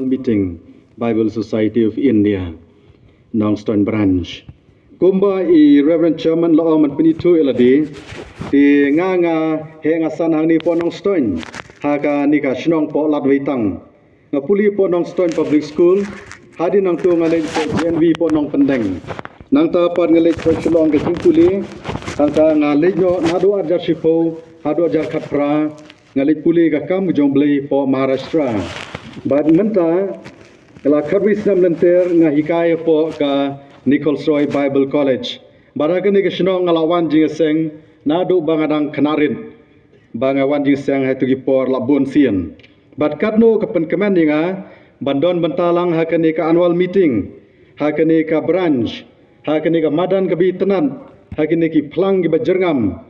meeting Bible Society of India, Nongstoin branch. Kumba I Reverend Chairman Law Man Pinitu Eladi, di nga he ngasan hang ni po Nongstoin, haka ni ka shnong po latwitang. Ngapuli po Nongstoin Public School, hadi nang tu ngalej po GNV po nong pendeng. Nang tapat ngalej po Shillong ke Singpuli, hangka ngalej no nadu ajar shipo, hadu ajar khatra, ngalej puli ka kam jongbli po Maharashtra. Bad menta kala khabis nam lenter nga hikaya po ka Nichols Roy Bible College. Baraga ni kasno ngalawan jing seng nadu bangadang kanarin bangawan jing seng hatu gi por labun sien. Bad katno kapen kemen nga bandon bentalang hakani ka annual meeting, hakani ka branch, hakani ka madan kabi tenan, hakani ki plang gi bajerngam.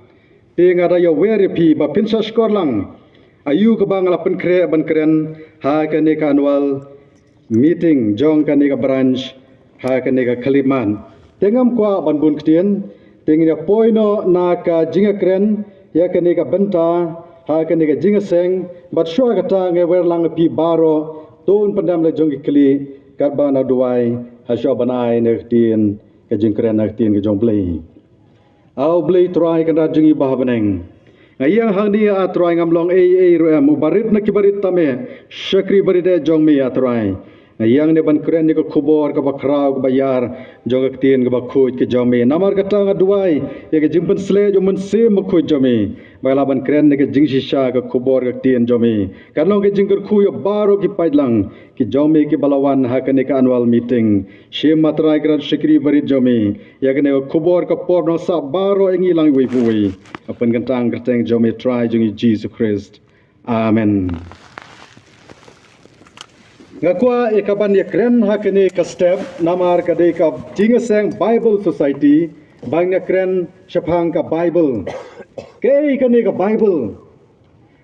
Tinga raya weripi ba pinsa skorlang. Ayu ke bang lapan kre ban keren ha kene ka annual meeting jong kene ka branch ha kene ka Kaliman tengam kwa ban bun ktien tengnya poino na ka jinga kren ya kene ka benta ha kene ka jinga seng bat shwa kata nge werlang pi baro ton pandam le jong kli karbana duai ha shwa banai ne ktien ka jing kren na ktien ka jong blei au blei trai kan rajungi bahabaneng ngayang hang ni atrai ngamlong ruam ubarit na kibarit tame syakri baride jong mi atrai ngayang ne ban kren ni ko khubor ka bakrau ka bayar jong aktien ka bakhuj ke jong mi namar kata ngaduai ye ke jimpen sle jong men se mkhuj jong mi bala ban kren ni ke jing shisha ka khubor ka tien jong mi kanlong ke jingker khu yo baro ki paidlang ki jong mi ki balawan ha ka ni ka annual meeting shem matrai kran syakri barit jong mi ya ke ne khubor ka por no sa baro engi lang wi pui apan gantang kateng jom try jungi Jesus Christ. Amen. Ngakwa ikaban ya kren hakene ka step namar ka de ka jingaseng Bible Society bangnya kren syapang ka Bible. Kei kane ka Bible.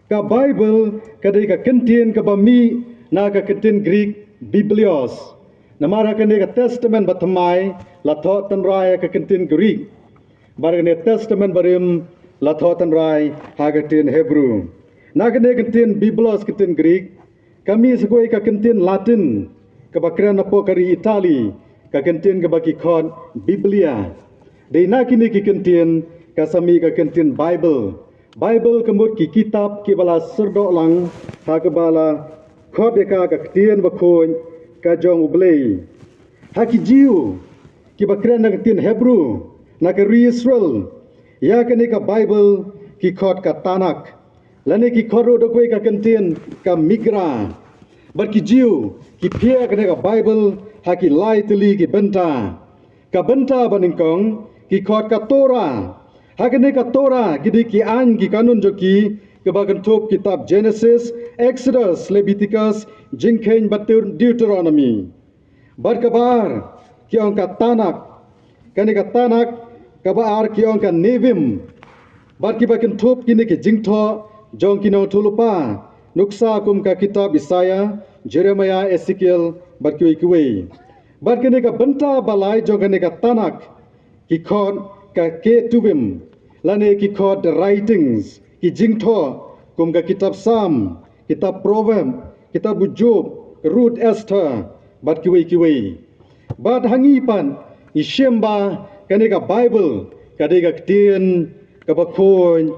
Ka Bible ka de ka kentien ka bami na ka kentien Greek Biblios. Namar hakene ka Testament batmai latho tanraya ka kentien Greek. Barane Testament barim lathotan rai hagatin Hebrew. Nagane kentin Biblos kentin Greek. Kami segoi ka kentin Latin. Kabakran apo kari Itali. Ka kentin kabaki khod Biblia. Dei nakini ki kentin kasami ka kentin Bible. Bible kemut ki kitab ki bala serdo lang ha kabala khod eka ka kentin bakhoy ka jong ublei. Haki jiu ki bakran na kentin Hebrew. Nakari Israel. Ya kene ka Bible ki khot ka Tanak lane ki khoro do koi ka kentien ka Migra bar ki jiu ki phia kene ka Bible ha ki lai tili ki benta ka benta baningkong ki khot ka Torah ha kene ka Torah ki di ki an ki kanun jo ki ke bagan top kitab Genesis, Exodus, Leviticus, jingkhen batur Deuteronomy bar kabar ki on ka Tanak kene ka Tanak kabar kiong kan nevim bar ki bakin thup kini ki jingtho jong kino thulupa nuksa kum ka kitab Isaiah, Jeremiah, Ezekiel bar ki kiwe bar kini ka benta balai jong kini ka Tanak ki khod ka ketubim lane ki khod the writings ki jingtho kum ka kitab Psalm, kitab Proverb, kitab Job, Ruth, Esther bar kiwe bad hangipan isyemba kani ka Bible kadi ka ktien ka bakhoy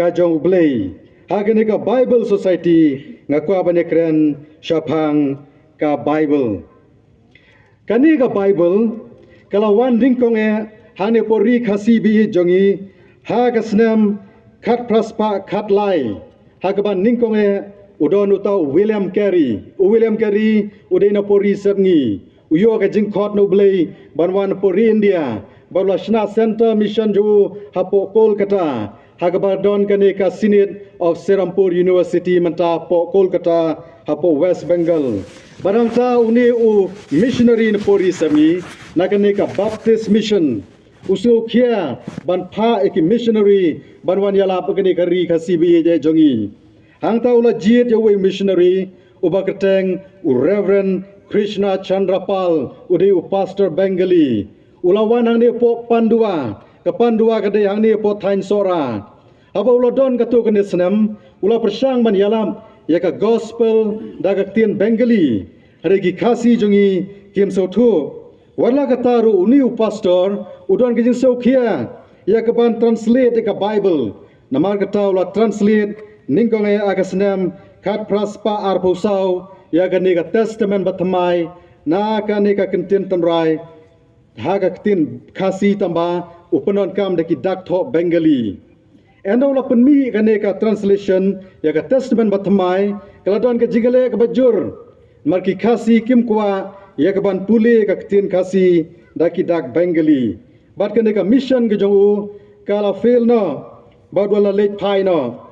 ka jong blei ha kani ka Bible Society ngakwa bane kren syapang ka Bible kani ka Bible kalawan dingkong hane pori khasi bi jongi ha ka snem khat praspa khat lai ha ka ban ningkong udon utau William Carey udena pori sabngi uyo ka jingkhot no blei banwan pori India Barlashna Center Mission jo hapo Kolkata Hagabardon kane ka Senate of Serampur University manta po Kolkata hapo West Bengal barangta uni u missionary in pori sami nakane ka Baptist Mission usu khia ban pha ek missionary banwan yala pagani kari khasibi je jongi hangta ula jiet jo missionary ubakateng u Reverend Krishna Chandrapal udi u pastor Bengali ulawan hang ni po pandua ka de hang ni po thain sora aba ula don ka tu kan senam ula persang ban yalam ya ka gospel daga tien Bengali Hari kasi jongi kim so thu. Warla kataru uniu pastor udon kijing saukia. Ya kaban translate ka Bible. Namar kata ulah translate ningkong agasnem kat praspa arpusau ya gani ka testament batmai na kani ka kentin tanrai haga tin kasi tamba upanon kam deki daktho Bengali. Endo la penmi kani ka translation ya ka testament batmai kaladon ka jingale ka bajur marki kasi kim kwa ya ka ban puli ka tin kasi daki dak Bengali. Bat kani ka mission ke jongu kala fail no badwala late pai no.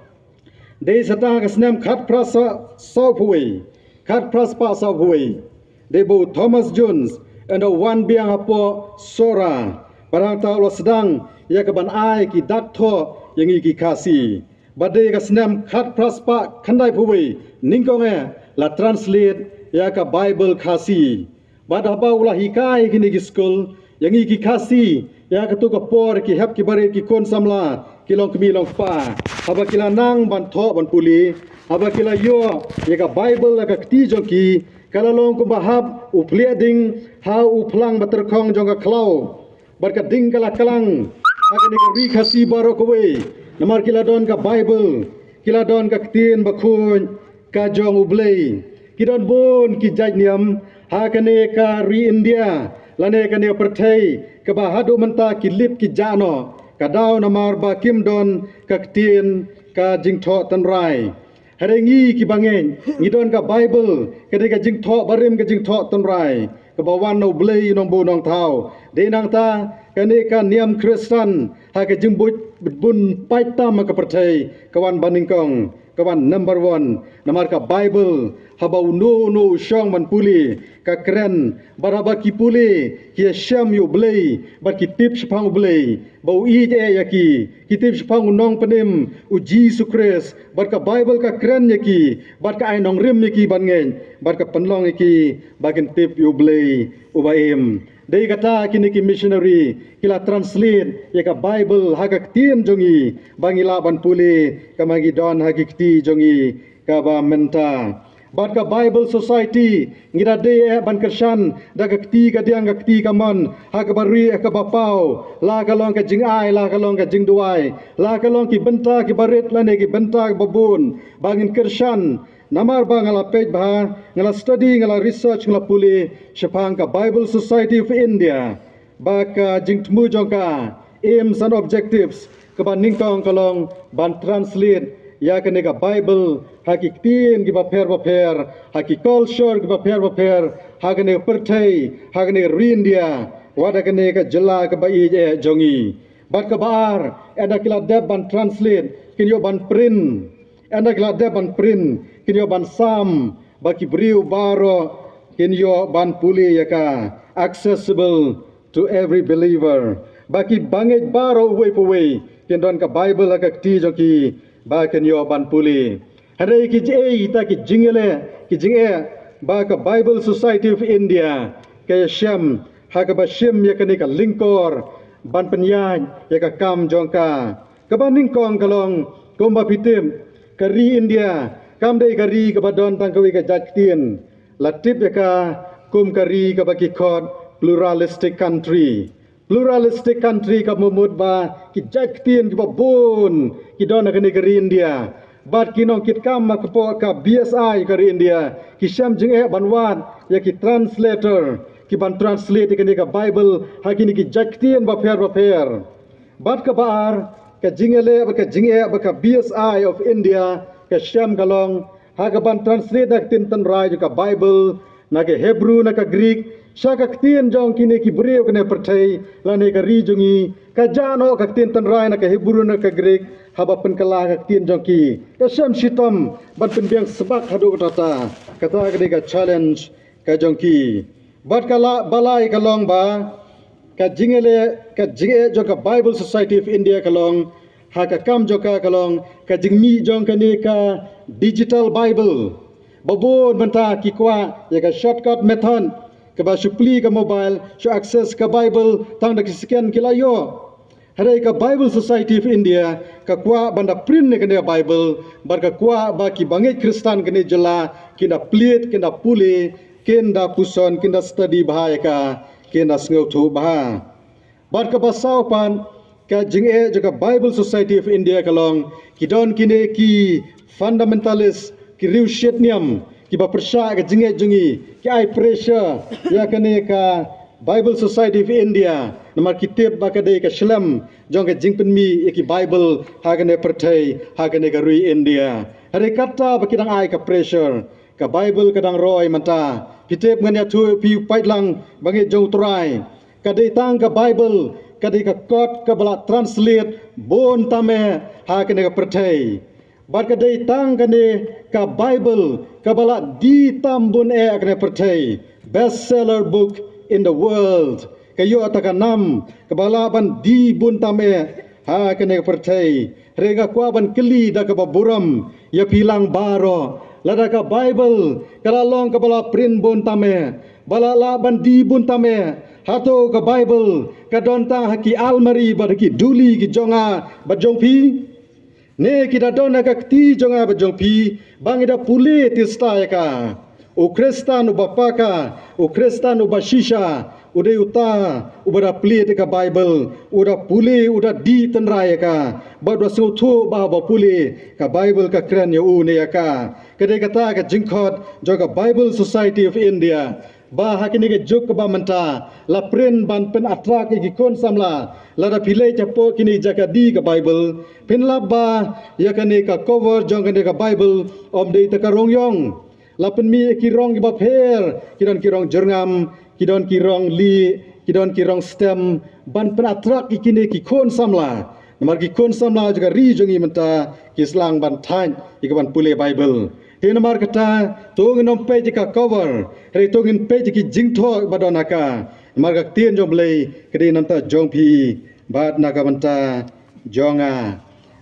Dei sata ka snem khat prasa sawhui khat praspa sawhui. Debo Thomas Jones and a one biang apo sora barang ta lo sedang ya ka ban ai ki daktho yang iki kasi. Badai ka snem khat praspa khandai phui ningkong la translate ya ka Bible kasi. Badaba ulah hikai kini ki school yang iki kasi ya ka tu ka por ki hap ki bare ki kon samla kilong kemi long pa haba kila nang ban tho ban puli haba kila yo ya ka Bible la ka ti jongki kala long ko bahab uplia ding ha uplang baterkhong jong ka klau barka ding kala kalang akan ka ri khasi baro ko we namar kila don ka Bible kila don ka tin bakhun ka jong ublei kidon bon ki jajniam ha kane ka ri India lane kane perthai ka bahadu menta ki lip ki jano kadau namar ba kim don ka tin ka jingtho tanrai harengi ki bangen ngidon ka Bible kade ka jingtho barim ka jingtho tanrai ka bawan no blei nong bo nong thau de nang ta kane ka niam Kristen ha ka jingbut bun paitam ka perthai kawan baningkong kawan number 1 namar ka Bible habau no syong man puli ka kren baraba ki puli ki syam yu blei bar ki tip spang blei bau i yaki ki tip spang nong penim u Jesus Christ bar ka Bible ka kren yaki bar ka ai nong rim yaki ban ngen bar ka penlong yaki bagen tip yu blei u baim dei kata kini ki missionary kila translate ya ka Bible hagak tien jongi bangila ban puli kamagi don hagikti jongi ka ba menta bat ka Bible Society ngira de ban kersan da gakti ka diang gakti ka mon ha ka bari ka bapau la ka long ka jing ai la ka long ka jing duai la ka long ki benta ki barit la ne ki benta babun bangin kersan namar ba ngala page ba ngala study ngala research ngala puli syapang ka Bible Society of India ba ka jing tmu jongka aims and objectives ka ban ningkong kalong ban translate ya kene ka Bible hakiktin ki ba per haki culture ki ba per hakene perthai hakene rindia wada kene ka jela ka ba ije jongi bat ka bar eda kila deb ban translate kinyo ban print eda kila deb ban print kinyo ban sam baki briu baro kinyo ban puli ya ka accessible to every believer baki bangit baro uwe kindon ka Bible ka ti joki ba kinyo ban puli Hari ki ita ki jinge ba ka Bible Society of India kaya syam ha ka ba syam ya kani ka lingkor ban penyan ya ka kam jongka ka ban ningkong kalong komba pitim ka ri India kam dei ka ri ka badon tang kawi ka jaktien latip ya ka kum ka ri ka ba ki khot pluralistic country ka mumud ba ki jaktien ki ba bon ki don ka ni ka ri India bat kinong kit kam makpo ka BSI kari India ki syam jing banwan ya ki translator ki ban translate ka ni ka Bible hakini ki jaktien ba per bat ka bar ka jingele ba ka BSI of India ka syam kalong ha ka ban translate ka tin tan rai ka Bible na ka Hebrew na ka Greek sya ka tin jong kini ki breu kene perthai la ne ka ri jongi ka jano ka tin tan rai na ka Hebrew na ka Greek haba penkala ka tin jongki ka syam sitam ban penbiang sebak hadu kata ka challenge ka jongki bat kala balai kalong ba ka jinge joka Bible Society of India kalong ha ka kam joka kalong ka jingmi jong ka ni ka digital Bible babon banta ki kwa ya ka shortcut method ka ba supli ka mobile so access ka Bible tang da scan kilayo Hari ka Bible Society of India ka kwa banda print ne kene Bible bar ka kwa ba ki bangai Kristan kene jela kina plit kina puli kenda puson kenda study bahaya ka kenda sengau tu bah. Bat ka basau pan ka jing'e juga Bible Society of India kalong kidon kine ki fundamentalist ki riu shet niam ki ba persya ka jing'e jungi ki ai pressure ya kane ka Bible Society of India namar kitib ba ka dei ka shlam jong ka jingpen mi ki Bible ha kane pertai ha kane ka rui India hari kata ba kidang ai ka pressure ka Bible kadang roy manta kitib ngania tu pi paitlang bangi jong turai kadai tang ka Bible kadai ka kot ka bala translate bon tame ha kene ka pertai bar kadai tang kane ka Bible ka bala di tam bon kene pertai bestseller book in the world kayo ataka nam ka bala ban di bon tame ha kene ka pertai rega kwa ban keli da ka baburam ya pilang baro lada ka Bible kalalong ka bala print bon tame bala laban di bon tame hato ka Bible ka donta haki almari badaki duli ki jonga bajong pi ne kita dona ka ti jonga bajong pi bangida pule tista ka o kristan ubapaka o kristan ubashisha udah uta ubara pli ka Bible udah pule udah di tenraya ka badwa sutu ba pule ka Bible ka kren ya u ne ka kede kata ka jingkhot joga Bible Society of India ba hakini ke juk ba manta la prin ban pen atrak ki kon samla la da phile chapo kini jaka di ka Bible pin la ba ya kani ka cover jong kani ka Bible om de ta karong yong la pen mi ki rong ba pher kidon ki rong jerngam kidon ki rong li kidon ki rong stem ban pen atrak ki kini ki kon samla namar ki kon samla juga ri jongi manta ki slang ban thain ki ban pule Bible Hina mar kata tungin om page ka cover hari tungin page ki jingtho badonaka mar ka tien jom lei kedi nanta jong pi bad naka banta jonga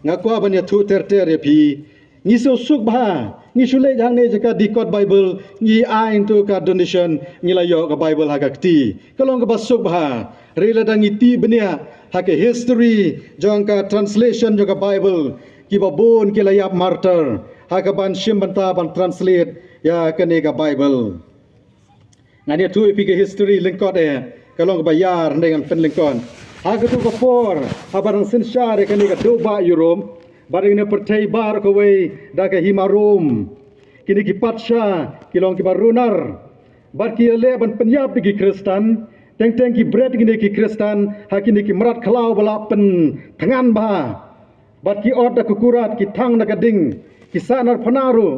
ngakwa ban ya thu ter ter ya pi ngi so suk ba ngi sule jang ne jaka dikot Bible ngi ain tu ka donation ngi la yo ka Bible ha ka ti kalong ka basuk ba rela dang iti benia ha ke history jong ka translation jong ka Bible ki babon ki layap martyr hakaban shimbanta ban translate ya kene ka Bible ngania tu epi ke history lingkot kalong bayar dengan pen lingkon haga tu ka for habarang sinshare kene ka doba Europe barang ne pertai bar ko we da ka himarum kini ki patsha kilong ki barunar bar ki le ban penyap ki Kristen teng teng ki bread kini ki Kristen hakini ki merat khalau bala pen tangan ba bar ki od da kukurat ki thang da ka ding kisanar panaru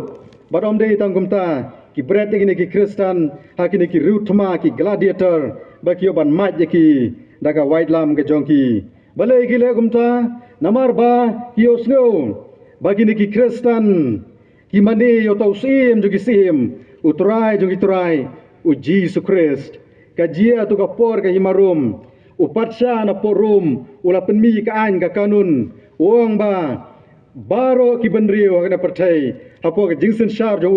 badom dei tanggumta ki bread ini ki Kristen hakini ki rutma ki gladiator baki ban maj ki daga white lam ke jongki balai ki le gumta namar ba ki osno bagi ni ki Kristen ki mani yo tau sim jogi sim utrai jogi turai u Jesus Christ ka jia tu ka por ka himarum upatsha na porum ula penmi ka an ka kanun wong ba baro ki benrio kana pertai hapo ka jingsen shar jo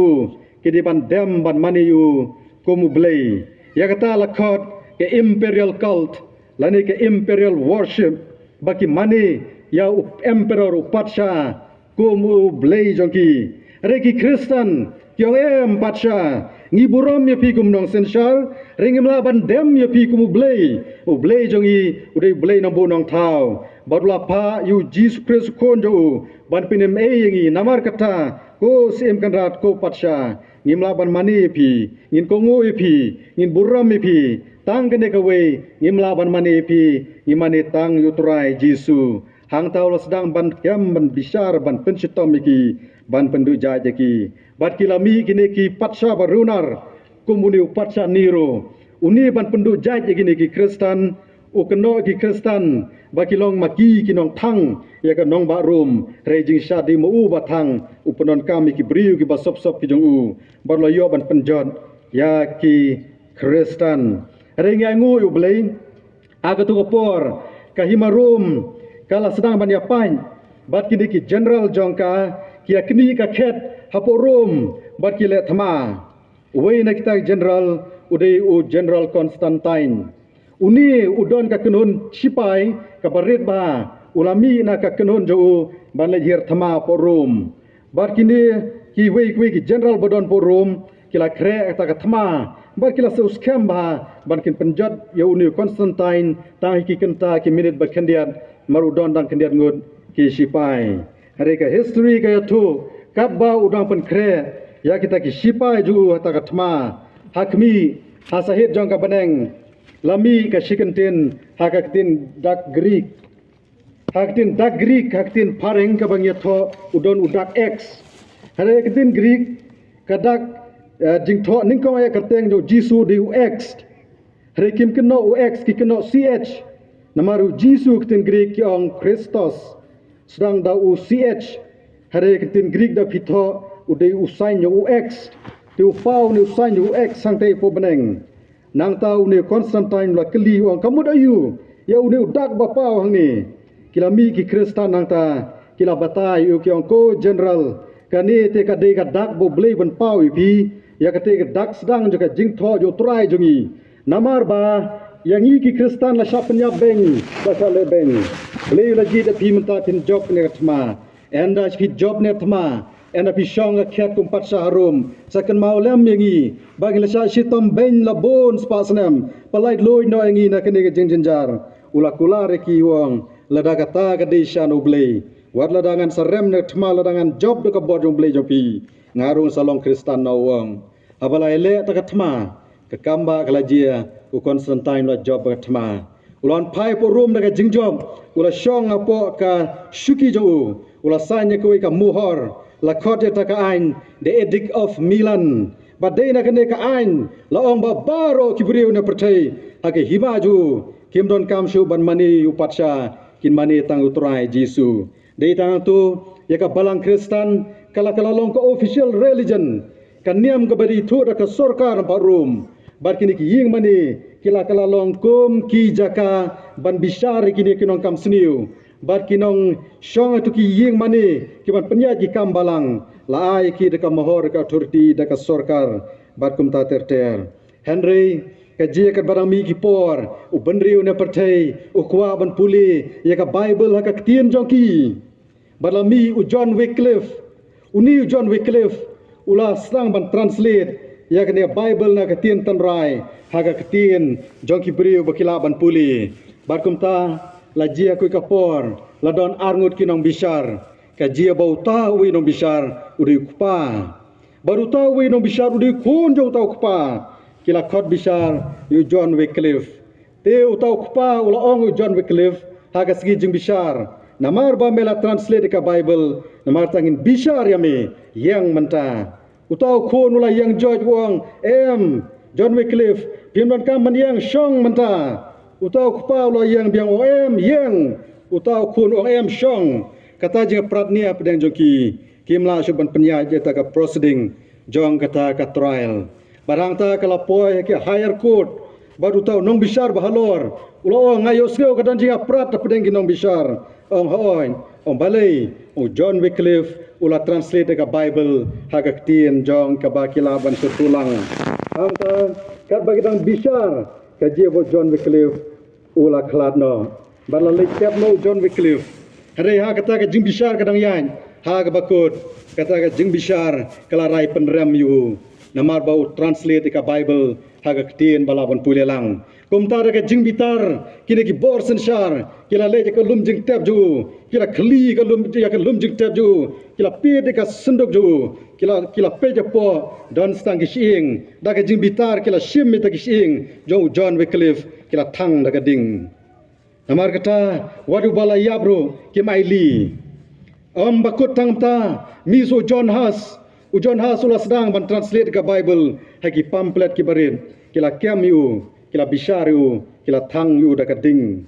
ki di ban dem ban mani yu komu blay ya kata lakot ke imperial cult lani ke imperial worship baki mani ya emperor upatsha komu blay jongki reki Kristen kyong patsha ngiburom ya pi kum nong senshar ringim la ban dem ya pi komu blay u blay jongi udai blay nambu nong thau barula pa yu Jesus Christ kon jo ban pinem yengi namar kata ko sim kanrat ko patsha ngimla ban mani pi ngin kongo pi ngin buram pi tang kene kawe ngimla ban mani pi ngimani tang yutrai Jesu hang tau sedang ban kiam ban bisar ban pensitom iki ban pendu jajaki bat kilami kini ki patsha barunar kumuni patsha niro uni ban pendu jaj gini ki Kristen ukeno ki Kristen bakilong maki kinong thang ya ka nong ba room rejing shadi mo u batang upanon kami ki briu ki basop sop ki jong u barlo yo ban penjot ya ki Kristen rengai ngu u blei aga tu kopor ka himarum kala sedang ban ya pan bat kini ki general jongka ki akni ka khet hapo rom bat ki le thama wei na kita general udai u general Constantine uni udon ka kenun sipai ka barit ba ulami na ka kenun jo ban le hier thama po rom bar kini ki wei ki general bodon po rom kila kre ta ka thama bar kila se scam ba ban kin penjat ya uni Constantine ta ki kenta ki minute ba kendiat maru don dang kendiat ngut ki sipai hari ka history ka ya tu kap ba udang pen kre ya kita ki sipai ju ta ka thma hakmi hasahit jong ka baneng lami ka shikentin hakatin dak Greek haktin dak Greek haktin pareng ka bang yatho udon udak X hari katin Greek kadak jing tho ning ko ya kateng do Jisu di UX hari kim keno UX ki keno CH namaru Jisu katin Greek ki ong Christos sedang da UCH hari katin Greek da pitho udai usain yo UX ti upau ni usain yo UX sang te po beneng nang tau ni Constantine la keli ong kamu dayu ya uni udak bapau hang ni kilami ki Kristan nang ta kila batai u ki ong ko general kani te ka de ka dak bo blei ban pau ipi ya ka te ka dak sedang juga jing tho jo trai jongi namar ba yang i ki Kristan la syapnya beng ba sale beng blei la ji da pi menta tin job ne thma enda pi job ne thma enda pi shong la khet kum pat saharum sakan maulem yangi bagi la sha shitom ben la bon spasnem palai loi no yangi na kani ka jing jinjar ula kula re ki wong lada kata ka de shan ublei wat ladangan sarem ne thma ladangan job de ka bodong blei jopi ngarung salong Kristan no wong abala ele ta ka thma ka kamba kala jia u Constantine la job ka thma ulon pai po room de ka jingjob ula shong apo ka shuki jo ula sanya ko ka muhor la khote ta ka ain the edict of Milan badena ka ne ka ain la ong ba baro kibriu na pertai hake himaju kim don kam shu ban mani upatsha kin mani tang utrai Jisu dei tang tu ya ka balang Kristan kala long ka official religion kan niam ka bari thu da ka sarkar parum bar kini ki ying mani kila long kum ki jaka ban bishar kini kinong kam sniu bar kinong shong tu ki ying mani ki ban penya ki kam balang la ai ki da ka mahor ka authority da ka sarkar bar kum ta ter Henry kajia kat barang mi ki por u benriu na pertai u kwa ban puli ya ka Bible ha ka tien jongki balami u John Wycliffe uni John Wycliffe ula sang ban translate ya ka ne Bible na ka tien tan rai ha ka tien jongki briu bakila ban puli barkum ta la jia ku ka por la don arngut kinong bishar ka jia bau ta wi nong bishar uri kupa baru ta wi nong bishar uri kun jong ta kupa kila khot bishar yu John Wycliffe te utau kupa ula ong John Wycliffe haga sigi jing bishar namar ba mela translate ka Bible namar tangin bishar yami yang menta utau khon ula yang George wong John Wycliffe pimdan kam man yang shong menta utau kupa ula yang biang yang utau khon shong kata jing pratnia pedang jongki kimla suban penya jeta ka proceeding jong kata ka trial barang ta kala poi ke higher court baru tahu nong bishar bahalor ulo ngayo sgeu kadan jinga prat pedeng nong bishar hoin balai John Wycliffe ula translate ka Bible hagak tien jong ka bakila ban tulang ta kat bagidang bishar ka jebo John Wycliffe ula khladno bala lekap no John Wycliffe hare ha kata ka jing bishar kadang yan ha ka bakut kata ka jing bishar kala rai penrem yu namar bau translate ka Bible haga ketien balaban pulelang kumtar ka jing bitar kini ki bor senshar kila le ka lum jing tab ju kila khli ka lum ya ka lum jing tab ju kila pe de ka sendok ju kila pe ja po don stang ki shing da ka jing bitar kila shim ta ki shing jo John Wycliffe kila thang da ka ding namar kata wadu bala ya bro ki maili bakut tang ta miso John Huss ulah sedang ban translate ke Bible hagi pamphlet ki barin kila kem yu kila bishar yu kila thang yu da kading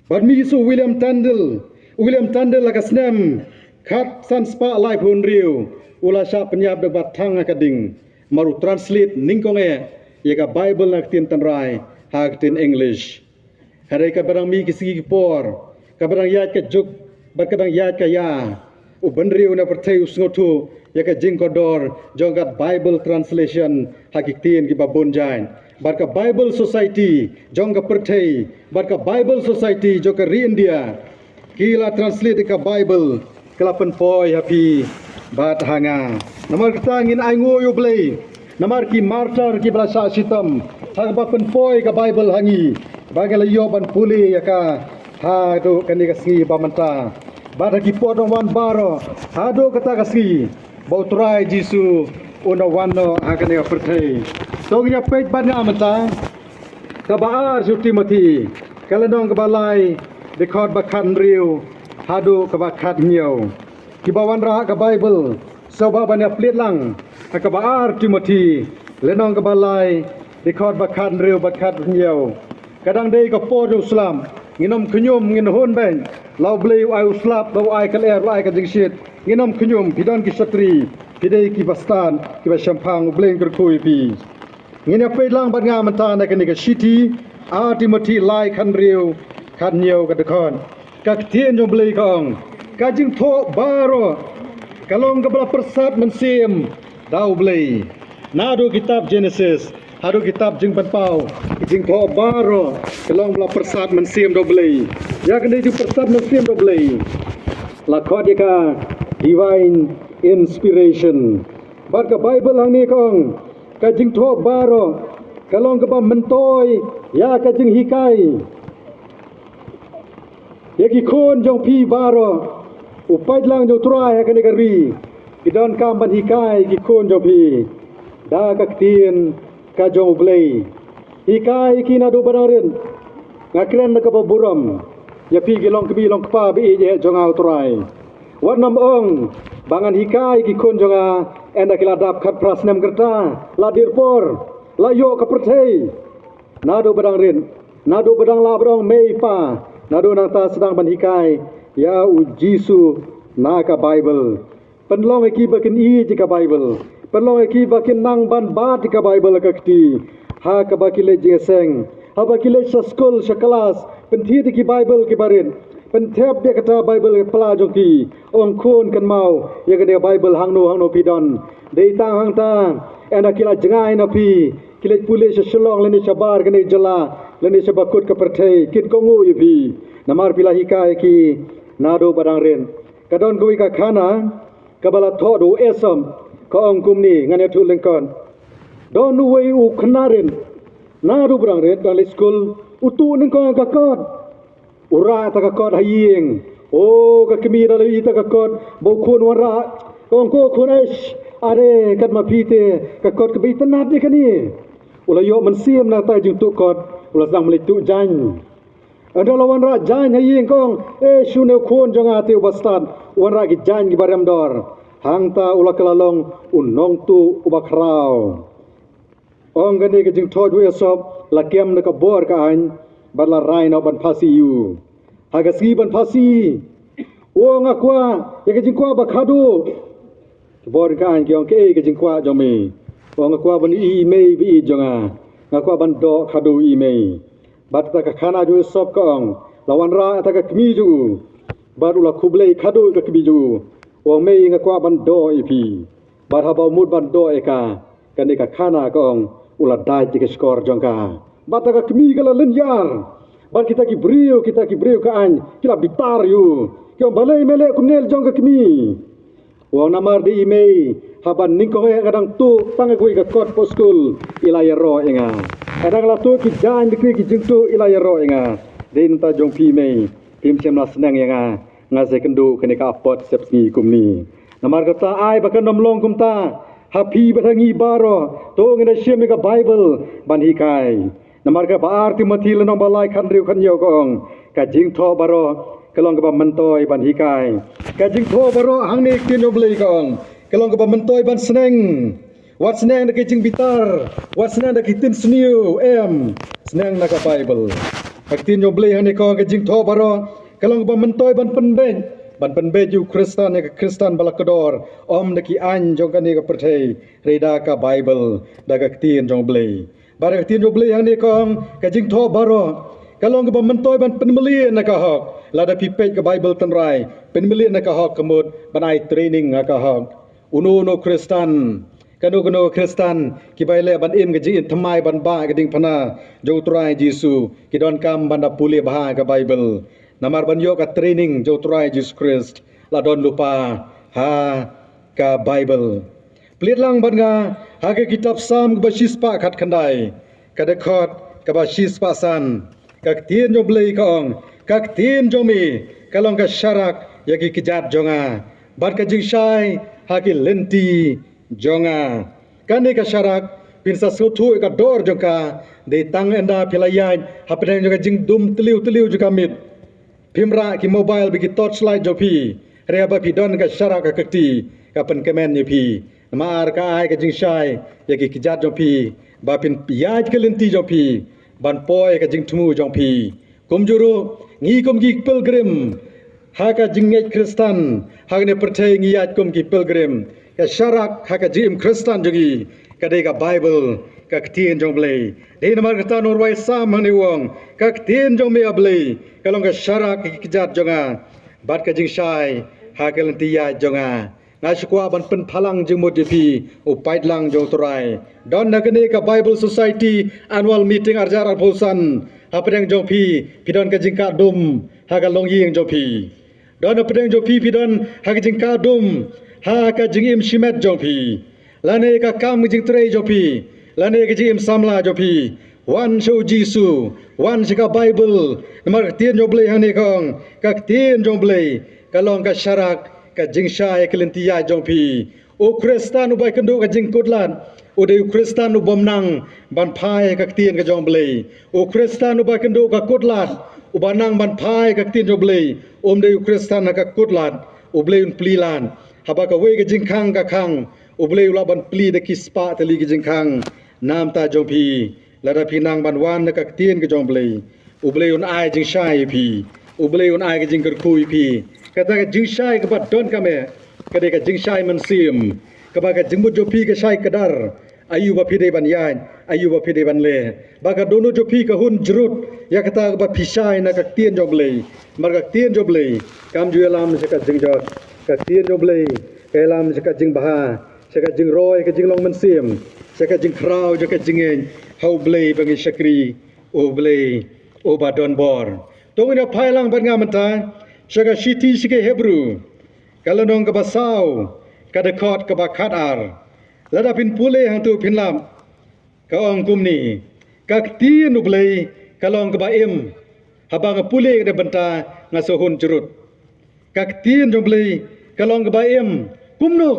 bar mi su William Tyndale la kasnem khat san spa life hun riu ulah sha penyab da bat thang kading maru translate ningkong ye ka Bible nak tin tan rai hag tin English hare ka barang mi kisi ki por ka barang yat ka juk ba kadang yat ka ya u benriu na perthai usngotu ya ka jing kodor jongkat Bible translation hakiktin ki babon jain barka Bible Society jongka perthai barka Bible Society joka ri India kila translate ka Bible kelapan poi happy bat hanga namar kata ngin ai ngoyo blei Namar ki martar ki belasa sitam. Hak ba penpoi ka Bible hangi. Bagai layo ban puli ya ka. Ha do kani kasngi ba manta. Bada ki podong wan baro. Ha do kata kasngi. Bau try Jisu una wano hakane ka pertai. Tongnya pej banya manta. Kabaar su Timothy. Kalenong kabalai dekod bakan riu. Hadu kabakat nyau. Kibawan ra ka Bible. Soba banyak pelit lang. Kabaar Timothy. Lenong kabalai dekod bakan riu bakat nyau. Kadang day ka podo Islam. Nginom kunyum ngin hon bang. Lau beli ai uslap lau ai kaler ai ka jingsit. Nginom kunyum pidon ki satri. Pidai ki bastan ki basyampang bleng kerkui pi. Ngin apa lang bat nga mantana ka ni ka city. Timothy lai kan riu kan nyau ka dekon. Ka tien jong beli kong. Ka jing tho baro. Kalong ka bala persat mensim dau beli. Nado kitab Genesis. Hadu kitab jing penpau. Jing tho baro. Kalong bala persat mensim dau beli. Ya kena jing persat mensim dau beli. Lakot dia ka divine inspiration. Bat ka Bible hang ni kong. Ka jing tho baro. Kalong ka ba mentoi. Ya ka jing hikai. Ya ki kon jong pi baro. Upai lang jong turai ka ni kari. Idon kam ban hikai ki kon jong pi. Da ka tien ka jong blei. Hikai ki na do banarin. Ngakren na ka ba buram. Ya pi ki long kebi long kpa bi je jong au turai. Wat nam ong bangan hikai ki kon jonga enda kila dap khat prasnem kerta la dirpor la yo ka perthei nado badang rin nado badang la badang mei pa nado nang ta sedang ban hikai ya u Jisu na ka Bible penlong ki bakin i jika Bible penlong ki bakin nang ban ba jika Bible ka kti ha ka bakile jeseng ha bakile sa school sa kelas penthi ki Bible ki barin penthep dia kata Bible pela jongki ong khon kan mau ya kata Bible hangno pidon dei tang hang tang enda kila jengai na pi kila pule selong leni sabar kene jela leni sabakut ke perthei kit kongu yu pi namar pila hikai ki nado badang ren kadon kui ka khana kabala tho do esom ko ong kumni ngane thu lengkon don nu wei u khnaren nado badang ren dal school utu neng ko ka kot ura ta ka kot haying o ka kemi dalai ta ka kot bo khun wara kong ko khunesh are kat ma pite ka kot ka bitanat ni kani ula yo man siam na ta jung tu kot ula sang meli tu jan ada lawan ra jan haying kong shune khun jonga te bastan wan ra ki jan ki baram dor hang ta ula kalalong unong tu ubakrao ong gani ke jing thod we sop la kem na ka bor ka an badla rai na ban phasi yu haga si ban phasi o nga kwa ye ke jing kwa ba khadu bor ka an kyong ke ke jing kwa jong me o nga kwa ban i me bi jonga nga kwa ban do khadu i me bat ta ka khana ju sop ka ong lawan ra ta ka kmi ju bat ula khublei khadu ka kmi ju o me nga kwa ban do i pi bat ha ba mut ban do e ka kan ka khana ka ong ula dai ti ke skor jong ka bata ka kemi kala lenyar ban kita ki brio ka an kila bitar yu kyom balai mele kunel jong ka kemi wong namar di email haban ning ko kadang tu tang ko ka kot po school ilaya ro enga kadang la tu ki jan ki jingtu ilaya ro enga din ta jong pi me pim sem la senang enga ngase kendu kene ka pot sepsi kumni namar kata ai bakan nomlong kumta happy batangi baro to ngena shem ka Bible ban hikai namar ka baar Timothy lenong balai khan riu khan yo kong ka jing tho baro kalong ka mentoi ban hikai ka jing tho baro hang ni kin yo blei kong kalong ka mentoi ban seneng wat seneng da jing bitar wat seneng da tin sniu seneng na ka Bible ka tin yo blei hang ni kong ka jing tho baro kalong ka mentoi ban penbe ju Kristen ka Kristen balakador om da ki an jong ka ni ka perthei reda ka Bible da ka tin jong blei bara tin jong blei hang ni kong ka jing tho baro kalong ka mentoi ban penmeli na ka hok lada pipet ka Bible tanrai penmeli na ka hok kemut banai training ka hok uno Kristen kanu Kristen ki baile ban im ka jing thamai ban ba ka ding phana jo trai Jisu ki don kam ban da puli bah ka Bible namar ban yo ka training jo trai Jesus Christ la don lupa ha ka Bible Pelit lang ban nga hage kitab Sam ke shispa khat khandai kada khot ka ba shispa san kak tien jo blei kaong kak tien jo mi kalong ka syarak yaki kejat jonga bat ka jing shai haki lenti jonga kane ka syarak pinsa sotu ka dor joka de tang enda pilayan hapedang joka jing dum teliu joka mit Pimra ki mobile bagi torchlight jopi rea ba pi don ka syarak ka kekti ka pen kemen ni pi maar ka ai ka jing shai ya ki kijat jopi ba pin yaj ke lenti jopi ban poi ka jing tumu jopi kum juru ngi kum ki pilgrim ha ka jing ngai kristan ha ne percaya ngi yaj kum ki pilgrim ka syarak ha ka jim kristan jogi ka de ka bible ka tien jong blei de namar kata norway sam hang ni wong ka tien jong me ablei kalong ka syarak ki kijat jonga bat ka jing shai ha ka lenti yaj jonga nga shukwa ban pen phalang jing mo dipi o pait lang jong torai don na kene ka bible society annual meeting arjar arphosan hapedang jong pi pidon ka jing ka dum ha ka long ying jong pi don hapedang jong pi pidon ha ka jing ka dum ha ka jing im shimet jong pi lane ka kam jing trei jong pi lane ka jing im samla jong pi wan show jisu wan shika bible namar tien jong blei hang ni kong ka tien jong blei kalong ka syarak ka jing shai kelentia jong pi o kristan ubai kendo ka jing kutlan o de kristan u bomnang ban phai ka tien ka jong blei o kristan ubai kendo ka kutlan u banang ban phai ka tien jong blei om de kristan ka kutlan u blei un plilan haba ka we ka jing khang ka khang u blei la ban pli de kispa teli ka jing khang nam ta jong pi la da pinang ban wan ka tien ka jong blei u blei un ai jing shai pi u blei un ai ka jing kar kui pi kata ka jing shai ka bat don kame kade ka jing shai man sim ka ba ka jing bu jopi ka shai kadar ayu ba pide ban yan ayu ba pide ban le ba ka dono jopi ka hun jrut ya kata ba pishai na ka tien job le mar ka tien job le kam ju lam se ka jing jot ka tien job le ka lam se ka jing baha se ka jing roi ka jing long man sim se ka jing krau jo ka jing en hau ble bangi shakri o ble o ba don bor tongina phailang ban nga mata Syaga Shiti Shike Hebrew Kalanong kabasau kadekot kabakatar ladapin pule hantu pinlam kaong kumni kakti nublei kalong kabaim habang pule de benta ngasohun jerut kakti nublei kalong kabaim kumno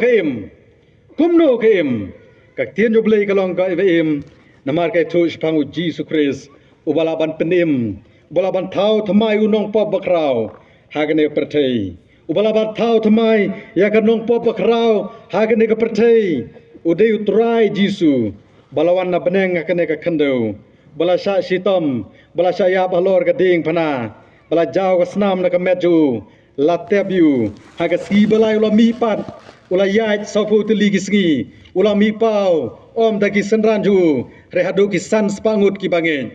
kaim kakti nublei kalong kabaim namar kai thu pangu Jesus Christ ubalaban penim ubalaban thau thamai unong pop bakrau hagane pertai ubala bat thau thamai ya kanong pop bakrau hagane ka pertai udai utrai jisu balawan na beneng akane ka khando bala sha sitom bala sha ya balor ka ding phana bala jaw ka snam na ka meju latebu haga ski balai ula mi pat ula yai sofu teli gisngi ula mi pau om dagi senranju rehadu ki san spangut ki bangen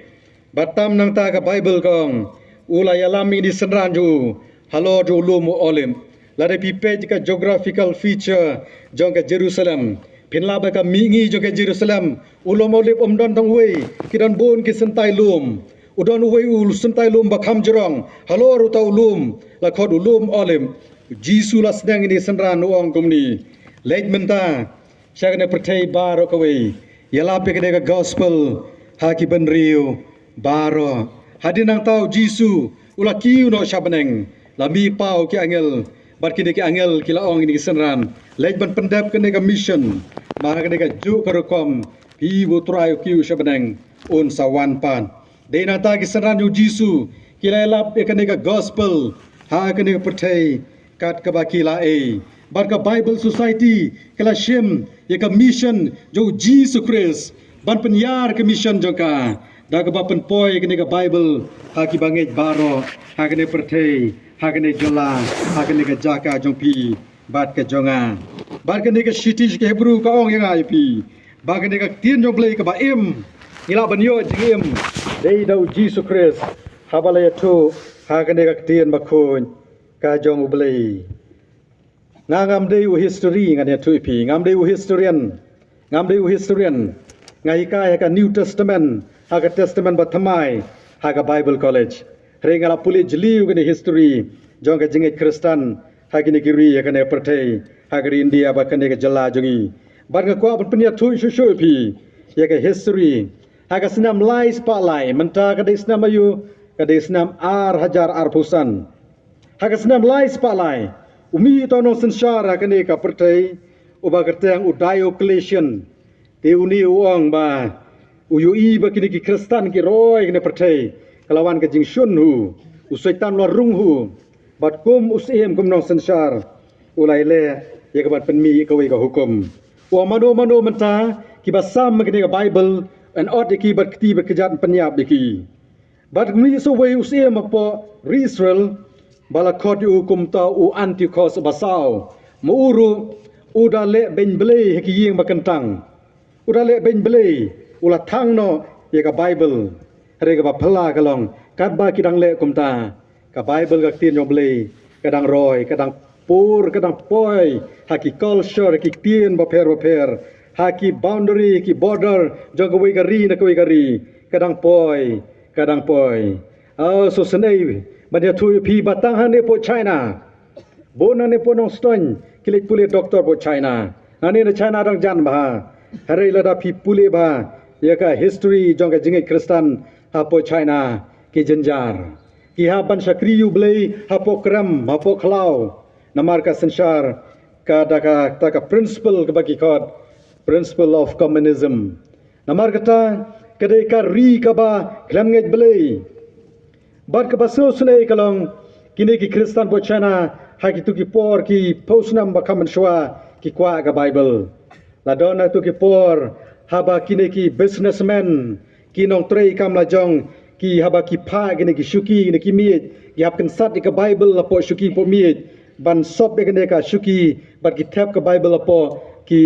batam nang ta ka bible kong ula yalami di senranju halo jo lumu olim lade pipe ka geographical feature jong ka Jerusalem pinla ba ka mingi jong ka Jerusalem ulom olim omdon dong wei kidan bon ki sentai lum udon wei ul sentai lum ba kham jorong halo ru tau lum la khod ulum olim jisu la sedang ini senran uang kumni lej menta syagane pertai baro ka wei yala pe ka gospel haki ben riu baro hadinang tau jisu ula kiu no syabeneng lami pau ki angel bar ki angel ki laong ini senran lej ban pendap kene ka mission ma kene ka ju karokom pi bu trai kiu syabeneng un sawan pan de na ta ki senran ju jisu ki lelap kene ka gospel ha kene pertai kat ka bakila e bar ka bible society kala shem ye ka mission jo Jesus Christ ban penyar ke mission joka daga bapen poi kene ka bible haki bangej baro hakene perthei hakene jola hakene ka jaka jongpi bat ka jonga bat kene ka shiti ke hebrew ka ong yang aipi ba kene ka tien joblei ka baim ila banyo jingim dei dau Jesus Christ habala tu hakene ka tien bakon ka jong ublei ngam dei u history ngane tu ipi ngam dei u historian ngai ka New Testament haga testament bathamai haga Bible College ringala puli jliu gani history jong ka jinge Kristen hagini kiri yakane perthei hagri India bakane ka jala jongi ban ga kwa ban pnya thu shu pi ya ka history ha ka senam lai spa lai menta ka de senam ayu ka de senam ar hajar ar pusan ha ka senam lai spa lai umi to no sensara ka ne ka pertai uba kertang Diocletian te uni uang ba uyu i ba kini ki Kristen ki roy kene pertai kalawan ka jing shun hu usai tan lo rung hu bat kum usiem kum nong sensar ulai le ya ka bat penmi ka wei ka hukum wa mano menta ki ba sam kene ka Bible an od ki bat kti bat kejat penyap diki bat mi so wei usiem apa Israel bala khot yu hukum ta u antikos basau muuru udale ben blei ki yeng bakentang udale ben blei ula thang no ye ka Bible re ka ba phla ka long kat ba kidang le kumta ka Bible ka tin yo blei kadang roy kadang pur kadang poi haki culture ki tin ba per haki boundary ki border jog we ka ri na ka we ka ri kadang poi so senai ba dia thu pi batang han ne po China bona ne po nong ston kilik pule doktor po China ane na China dang jan ba hari lada pi pule ba ya ka history jong ka jingai Kristen ha po China ki jenjar ki ha ban sakri yu blei ha po kram ha po khlau namar ka sensar ka daka ta ka principle ka bagi khot principle of communism namar kata kadai ka ri ka ba klam ngai blei bat ka baso sunai kalong kini ki Kristen po China ha ki tu ki por ki posnam ba kaman shwa ki kwa ka Bible la dona tu ki por haba kini ki businessman ki nong trei kam la jong ki haba ki pha kini ki shuki ni ki mi ki hab kan sat ka Bible la po shuki po mi ban sop be kini ka shuki bat ki tap ka Bible la po ki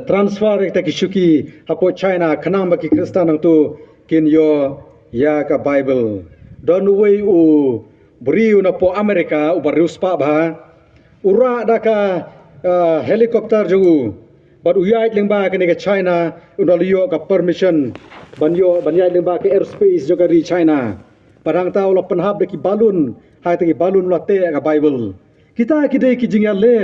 transfer ta ki shuki ha po China khanam ba ki Kristen nang tu kin yo ya ka Bible don wei u beriu na po Amerika u barus pa ba ura da ka helikopter ju bat uyai lengba ke ne China undal yo ka permission ban yai lengba ke airspace jo ka ri China parang tau la penhab de ki balun hai te ki balun la te ka Bible kita kidai ki jingya le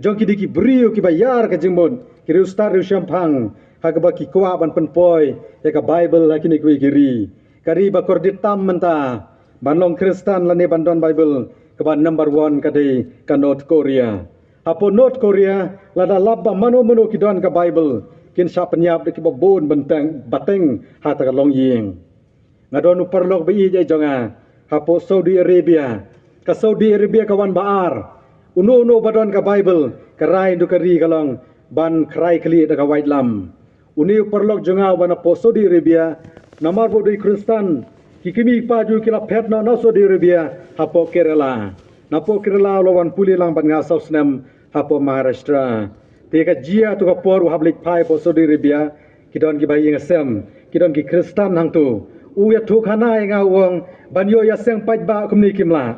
jong kidai ki beriu ki bayar ka jingmon ki ru star ru syampang ha ka ba ki kwa ban penpoi ya ka Bible ha kini kui kiri kari ba kordit tam menta banlong Kristen la ne bandon Bible ka ban number 1 ka dei ka North Korea apo North Korea la da labba mano ki don ka Bible kin sa penyap de ki bon bentang bateng ha ta ka long yeng ngadon perlok bi je jonga apo Saudi Arabia ka wan baar uno badon ka Bible ka rai du ka ri kalong ban krai kli da ka white lam uni perlok jonga wan apo Saudi Arabia namar bo dei Kristen kikimi paju kila pet na Saudi Arabia hapo Kerala lawan puli lang ban nga sausnam hapo Maharashtra peka jia tu ka por hablik pai po Saudi Arabia kidon ki bai ngasem kidon ki Kristen hang tu u ya thu khana nga wong banyo ya seng paj ba kumni kimla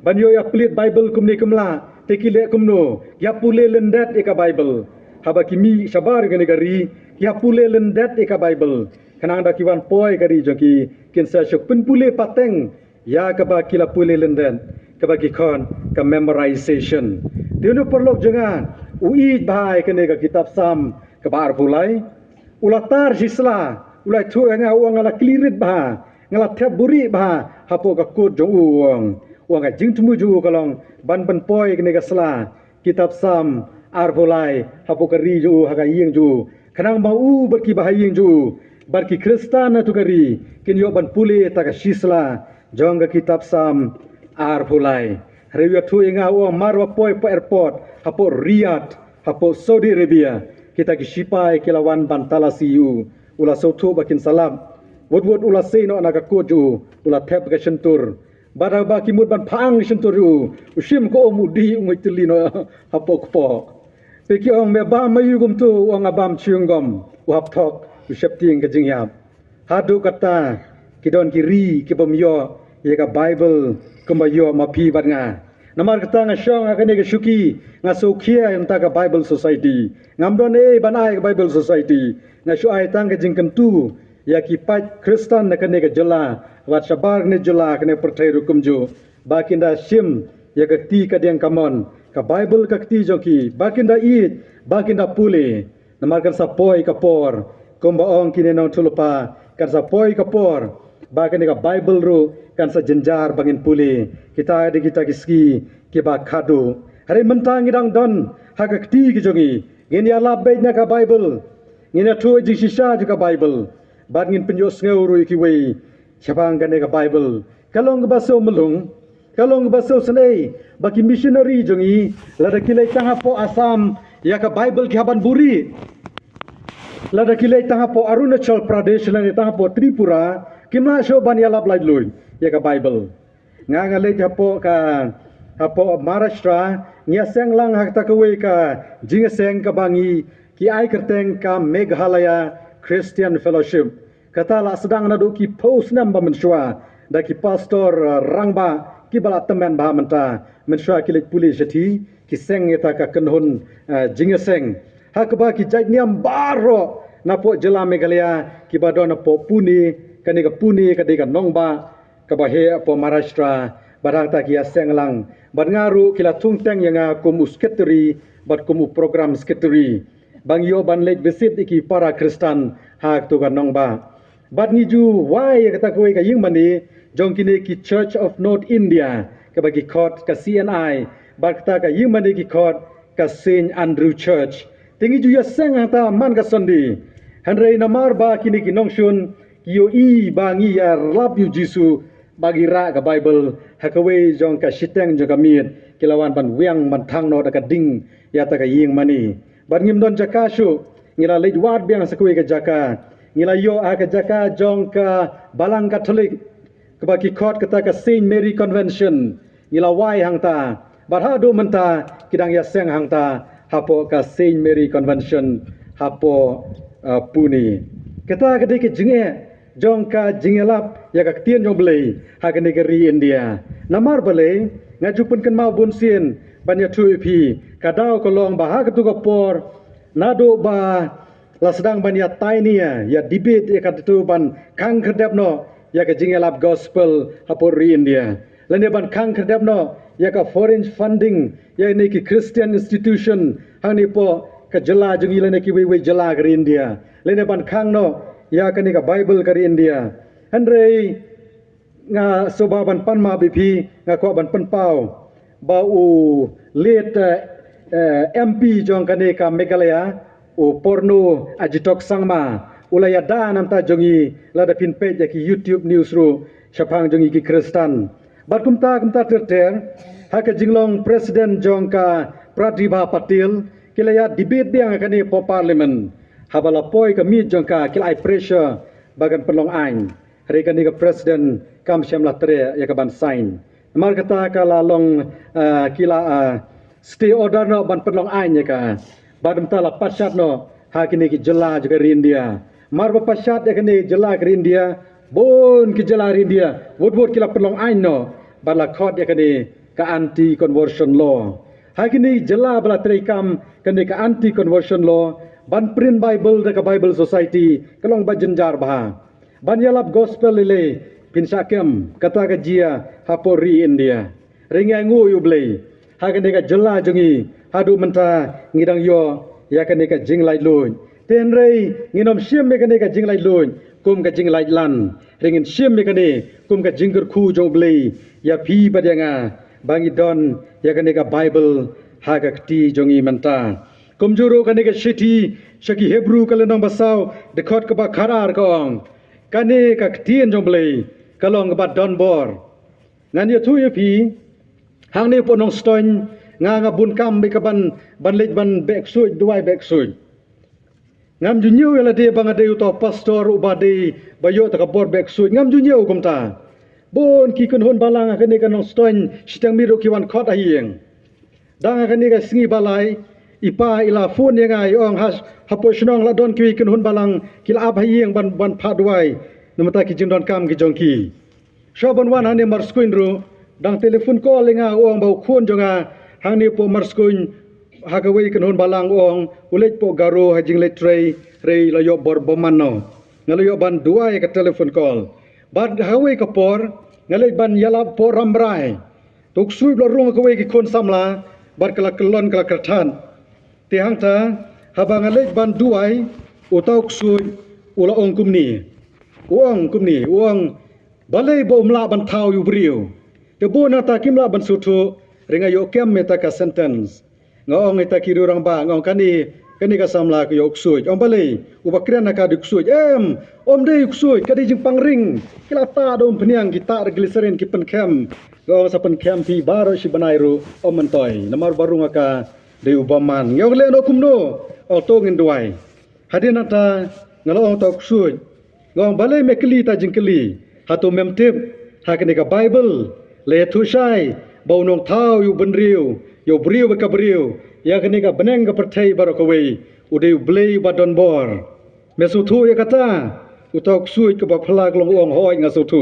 banyo ya plit Bible kumni kimla tekile kumno ya pule lendet eka Bible haba kimi sabar gani gari ya pule lendet eka Bible kanang da kiwan poi kari joki kinsa syuk pule pateng ya ka ba kila pule lenden ka ba ki kon ka memorization diunu perlok jangan ui bahai kene ka kitab sam ka bar pulai ulatar jisla ulai thu nga uang ala klirit ba ngala thep buri ba hapo ka kut jong uang ka jing tumu ju kalong ban poi kene ka sla kitab sam ar pulai hapo ka ri ju ha ka yeng ju kanang ba u ber ki bahayeng ju barki Kristen tu kari kin yo ban pule ta ka sisla jong ka kitab sam ar pulai rewa thu inga o marwa poi po airport hapo Riyadh hapo Saudi Arabia kita ki sipai kilawan ban talasiu ula sotu bakin salam wot ula seno na ka koju ula thep ka sentur bada ba ki mud ban phang sentur usim ko mudi ngoi tilino hapo kpo peki ong me ba mayu gum tu ong abam chiungom wap thok usapting ka jingyap hadu kata kidon kiri ki bomyo ye ka Bible kumbayo mapi bat nga namar kata nga syong akane ka syuki nga sukhia enta ka Bible Society ngamdon banai ka Bible Society nga syuai tang ka jingkan tu ya ki pat Kristen na kane ka jela wat sabar ne jela kane perthai rukum ju bakinda sim ya ka ti ka diang kamon ka Bible ka kti jongki bakinda it bakinda pule namar kan sa poi ka por kombaong kinenong tulupa kan sa poi ka por bakin ka Bible ru kan sa jenjar bangin pule kita di kita kiski kiba khadu hari mentang idang don haka kti ki jongi ngin ya labbe na ka Bible ngin tu ji sisa juga Bible bat ngin penyo sneu ru ki wei siapang kan ka Bible kalong baso melung kalong baso senei bagi missionary jongi lada kilai tangha po Asam ya ka Bible ki haban buri lada kilai tangha po Arunachal Pradesh lada tangha po Tripura kimla sho ban ya lap lai lui ya ka Bible nga le po ka hapo Maharashtra nya seng lang hak ta kawe ka jinga seng ka bangi ki ai kerteng ka Meghalaya Christian Fellowship kata la sedang nadu ki post nam ba menshwa da ki pastor rangba ki bala temen ba menta menshwa ki lek pulis jati ki seng eta ka kenhun jinga seng hak ba ki jai niam baro na po jela Meghalaya ki ba do na po Pune kani ka Pune ka de ka nongba ka ba he po Maharashtra barang ta ki seng lang bar ngaru kila tungteng yang kumu sketeri bat kumu program sketeri bang yo ban lek visit iki para Kristen hak tu ka nongba bat ngiju wai kata kowe ka ying mani jong kini ki Church of North India ka bagi court ka CNI bat kata ka ying mani ki court ka Saint Andrew Church tingi ju ya seng ta man ka sondi hanrei namar ba kini ki nongshun ki yo i bangi ya love you Jisu bagi ra ka Bible hakawe jong ka siteng jong ka miet kilawan ban wiang ban thang no da ka ding ya ta ka ying mani ban ngim don jaka shu ngila leit wat biang sakwe ka jaka ngila yo a ka jaka jong ka balang Katolik ka bagi court kata ka Saint Mary Convention ngila wai hang ta bar ha do menta kidang ya seng hang ta hapo ka Saint Mary Convention hapo Pune kata ka de ke jinge jong ka jingelap ya ka tien jong blei ha ka negeri India namar bale ngajupun kan mau bunsien banya tu pi kadau ko long ba ha ka tu ko por nado ba la sedang banya tainia ya debate ya ka tu ban kang kedap no ya ka jingelap gospel hapori India lene ban kang kedap no ya ka foreign funding ya ni ki Christian institution hani po ka jela jeng ilane ki we jela ka India lene ban kang no ya kani ka Bible kari India andre nga sobaban panma bipi nga ko ban panpau ba u let MP jong kani ka Meghalaya u porno ajitok sangma ulaya da namta jongi lada pin page ki YouTube news ru syapang jongi ki Kristen bat kumta terter haka jinglong presiden jong ka Pratibha Patil kilaya debate dia kani po parliament habala poi ka mi jong ka kilai pressure bagan pelong ain hari kani ka presiden kam syamla tre ya ka ban sign mar kata ka lalong kila stay order no ban pelong ain ya ka badam tala pasat no ha kini ki jela juga India mar ba pasat ya kani jela ke India bon ki jela India wot kila pelong ain no bala khot ya kani ka anti conversion law ha kini jela bala tre kam kani ka anti conversion law ban print Bible da ka Bible Society kalong ba jenjar bah ban yalap gospel lele pinsakem kata ka jia hapori India ringai ngu yublei ha ka ka jela jongi hadu menta ngidang yo ya ka ka jinglai lun ten rei nginom sim me ka ka jinglai lun kum ka jinglai lan ringin sim me ka kum ka jingger khu joblei ya phi badanga bangi don ya ka ka Bible ha ka ti jongi menta kumjuro kani ka city shaki Hebrew kalenong basau dekot ka ba kharar kong kani ka tien jomblei kalong ba donbor ngan ye thu ye pi hang ne ponong stoin nga bun kam be ka ban lej ban bek suit duai bek suit ngam ju nyu la de bang ade to pastor ubade bayo ta ka bor bek suit ngam ju nyu kumta bon ki kun hon balang kani ka nong stoin sitang miro ki wan khot ahieng dang kani ka singi balai ipa ila phone yang ai ong has hapo snong la don ki kun hun balang kila ab hieng ban phadwai namata ki jing don kam ki jongki shoban wan hane mar screen ru dang telefon call lenga ong bau khon jonga hangni po mar screen hagawe kun hun balang ong ulet po garo hajing le tray rei lo yo bor bomano ngalo yo ban duai ka telefon call bad hawe ka por ngale ban yala por ramrai tuk sui lo rung ka we ki kon samla bar kala kelon kala kertan tiang ta habang alek ban duai utauk sui ula ong kumni uang balai bo umla ban thau yu brio te bo na ta kimla ban sutu ringa yo kem meta ka sentence ngong eta kiru rang ba ngong kani ka samla ko yok sui om balai ubakrian na ka dik sui om de yuk sui kadi jing pangring kila ta dom peniang kita glycerin ki pen kem ngong sa pen kem pi baro si banairu om mentoi namar baru ngaka de ubaman ngong le no kumno o to ngin duai hadinata ngalong tok sui ngong balai mekli ta jing keli hatu memtip hakani ka bible le thu sai bau nong thau yu benriu yo brio ka brio ya kani ka beneng ka perthai barokawe ude blei badon bor mesu thu ya kata utok sui ka ba phlak long ong hoi nga su thu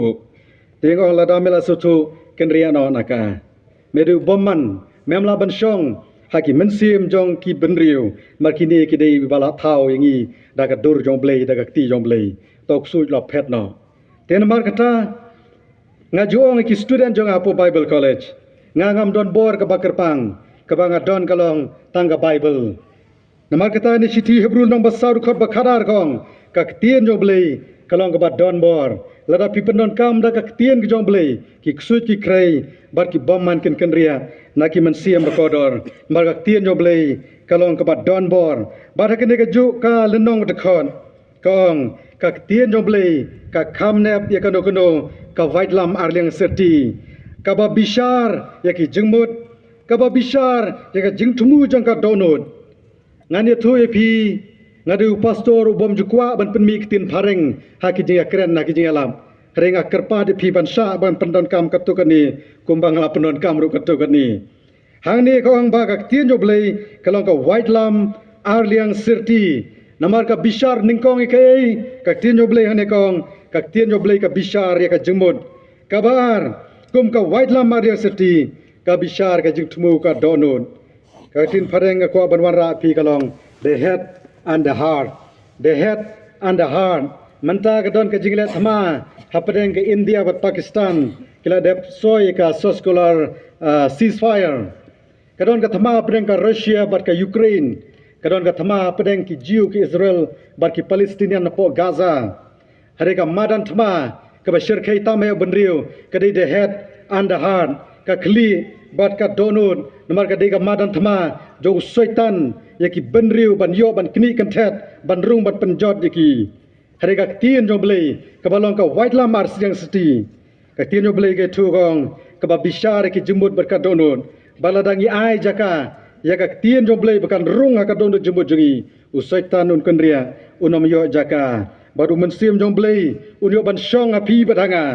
tengong la damela su thu kenria no naka medu bomman memla ban shong haki mensim jong ki benriu markini ki dei bala thau yangi daga dur jong blei daga ti jong blei tok sui lo phet no ten mar kata ngajuong ki student jong apo bible college ngam don bor ka bakerpang kabanga don kalong tangga bible namar kata ni siti hebrew nong basar khot bakhadar kong ka tien jong blei kalong ka don bor lada pipen don kam da ka tien ki jong blei ki ksut ki krei bar ki bomman ken ria na ki mensiam bakodor mar ka tien jong blei kalong ka don bor bar ka ne ka ju ka lenong de khon kong ka tien jong blei ka kham nep ya kano ka white lam arleng serti ka ba bishar ya ki jengmut ka ba bishar ya ka jengtumu jang ka donut ngani thu epi ngadu pastor ubom jukwa ban penmi kitin phareng ha ki jing akren na ki jing alam renga kerpa de pi ban sha ban pendon kam katukani kumbang la pendon kam ru katukani hang ni ko ang ba ka tien jo blei kalong ka white lam arliang serti namar ka bishar ningkong ikai ka tien jo blei hane kong ka tien jo blei ka bishar ya ka jengmut kabar kum ka white lam arliang serti ka bishar ka jingtumu ka donut ka tin phareng ka kwa banwan ra pi kalong the head and the heart manta ka don ka jingle thama hapadeng ka India bat Pakistan kila dep soy ka soskolar ceasefire ka don ka thama padeng ka Russia bat ka Ukraine ka don ka thama padeng ki Jew ki Israel bat ki Palestinian na po Gaza hare ka madan thama ka bashir khai tamay benriu ka the head and the heart ka khli bat ka donut namar ka dega madan thama jo soitan yaki benriu ban yo ban kni kan thet ban rung ban penjot yaki hare ka tien jo blei ka balong ka white lamar siang city ka tien jo blei ke thu gong ka ba bishar ki jumut ber ka donut baladangi ai jaka ya ka tien jo blei bakan rung ka donut jumut jungi usaitan un kenria unom yo jaka baru mensim jong blei un yo ban shong api badanga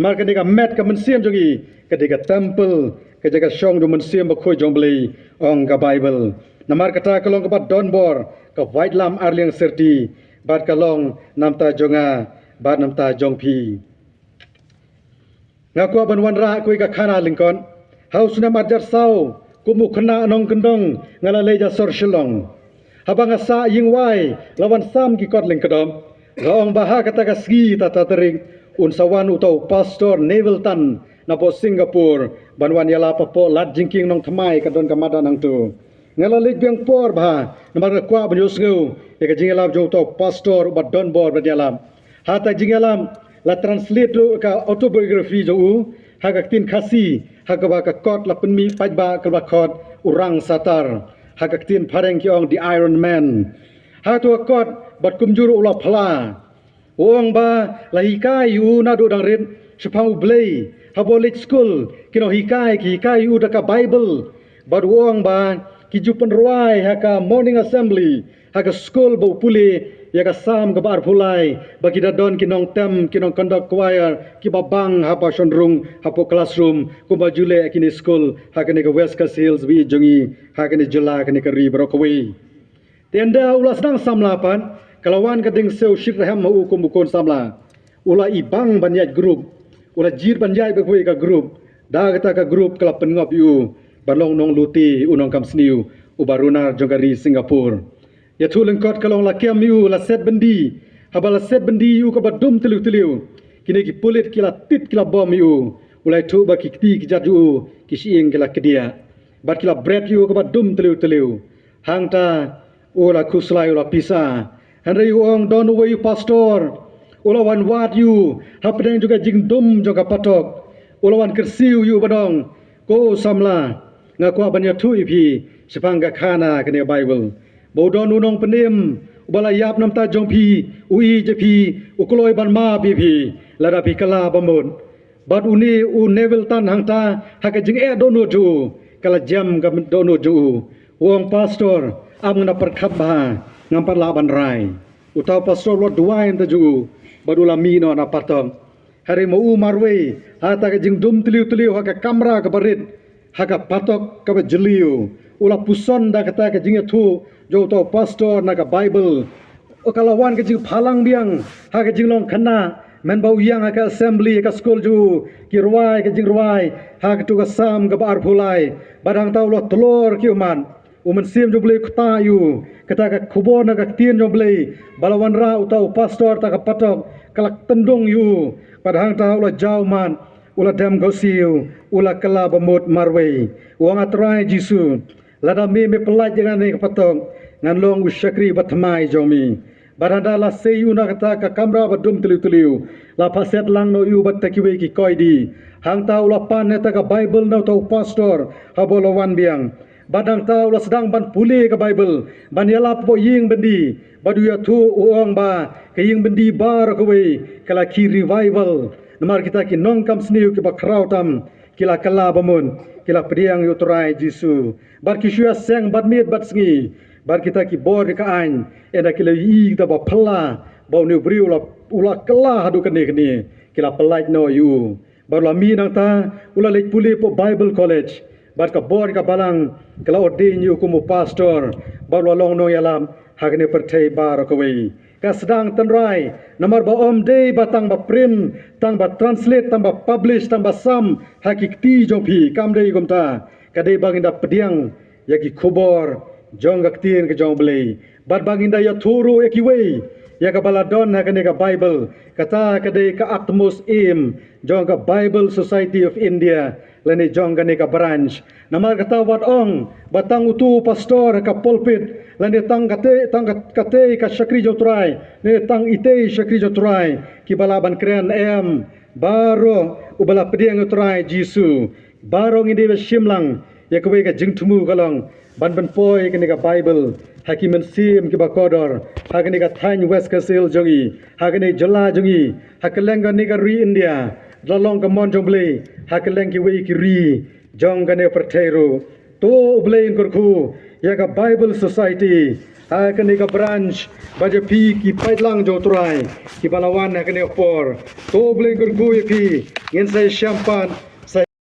mar ka dega met ka mensim jungi ka dega temple ka jaga shong jo mensim ba khoi jong blei ong ka bible namar kata kalong ka don bor ka white lam arliang serti bat kalong namta jonga bat namta jongpi ngakwa banwan ra koi ka khana lingkon haus na marjar sau kumu khna nong kendong ngala leja sor shilong habang asa yingwai lawan sam ki kot lingkodom rong baha kata ka ski tata tering un sawan utau pastor Nevilton na po Singapore banwan yala papo lat jingking nong thamai ka don ka madan ang tu ngala leg biang por ba namar kwa banyus ngeu ya ka jingalam jo to pastor ba don bor ba dialam hata jingalam la translate lu ka autobiography jo ha ka tin khasi ha ka ba ka kot la penmi paj ba ka ba khot urang satar ha ka tin phareng ki ong the Iron Man ha to kot bat kumjur ula phla ong ba la hikai yu na do dang rit sepau blei ha bolit school kino hikai ki hikai u da ka bible bat ong ba ki jupan ruai haka morning assembly haka school bo puli ya ka sam ka bar phulai baki da don kinong tem kinong conduct choir ki babang hapa shonrung hapo classroom ko ba jule kini school haka ni ka West Coast Hills wi jongi haka ni jula kini ka ri brokawi tenda ulas nang samlapan kalawan ka ding seu shikraham mau ko mukon samla ula ibang banyat group ula jir banjai be ka group da kata ka group kala pengop yu balong nong luti unong kam sniu ubaruna jogari Singapore ya thulen kot kalong la kem yu la set bendi habala set bendi yu ka badum telu kini ki pulit kila tit kila bom yu ulai thu ba ki ti ki jaju ki siing kila kedia bat kila bread yu ka bat dum teliu hang ta ula kuslai ula pisa Henry uang don uwe yu pastor ula wan wat yu hapdeng juga jing dum juga patok ula wan kersiu yu badong ko samla ngakwa banya tu ipi sepangga khana kene Bible bodon unong penim ubala yap nam ta jong pi ui je pi ukloi ban ma pi lada pi kala bamon bat uni u nevel tan hang ta haka jing dono ju kala jam ka dono ju uang pastor am ngana perkhap ba ngampar la ban rai utau pastor lo duain ta ju badula mi no na patong hari mo u marwe hata ka jing dum tliu haka kamera ka barit haka patok ka jeliu ula puson da kata ka jing thu jo to pastor na ka Bible o kalawan ka jing phalang biang ha ka jing long khana men bau yang ha ka assembly ka school ju ki ruai ka jing ruai ha ka tu ka sam ka bar phulai badang tau lo tlor ki man uman sim jo blei kta yu kata ka khubon na ka tien jo blei balawan ra utau pastor ta ka patok kalak tendung yu padang tau lo jau man ula dam gosiu ula kala bamut marwe wang atrai jisu lada me pelaj dengan ni kapatong ngan long usyakri batmai jomi baranda la seyu na kata ka kamera badum teliu la paset lang no yu bat takiwe ki koidi hang tau la pan neta ka Bible no tau pastor habolo wan biang badang tau la sedang ban pule ka Bible ban yala po ying bendi badu ya thu uong ba ke ying bendi bar ka we kala ki revival namar kita ki nong kam sniu ki ba krautam kila kala bamun kila priang yu trai jisu bar ki shua seng bat miet bat sngi bar kita ki bor ka ain enda kila yi ta ba phla bau ne briu la ula kala hadu kene kila pelaj no yu bar la mi nang ta ula lek puli po Bible college bar ka bor ka balang kala ordain yu kumu pastor bar la long no yalam hagne perthai bar ka wei ka sedang tenrai nomor ba om day batang ba print tang ba translate tang ba publish tang ba sam hakikti jompi kam day gomta kadai banginda pediang yaki khobor jong gaktien ke jong blei bat banginda ya thuru ekiwei ya ka baladon hakane ka Bible kata kadai ka atmos im jong ka Bible Society of India lene jong gane ka branch namar kata wat ong batang utu pastor ka pulpit lane tang kate ka syakri jotrai ne tang ite syakri jotrai ki balaban kren em baro ubala pediang jotrai jisu baro ngi dewe shimlang ya kwe ka jingtumu kalong ban poi kene ka Bible hakimen sim ki bakodor hakene ka thain west ka sel jongi hakene jala jongi hakelenga ni ka ri India lalong ka mon jongle hakeleng ki we ki ri jong gane perthero to ublein kurku ya ka Bible Society hakene ka branch baje pi ki paitlang jotrai ki balawan hakene opor to ublein kurku ya pi ngin sai champan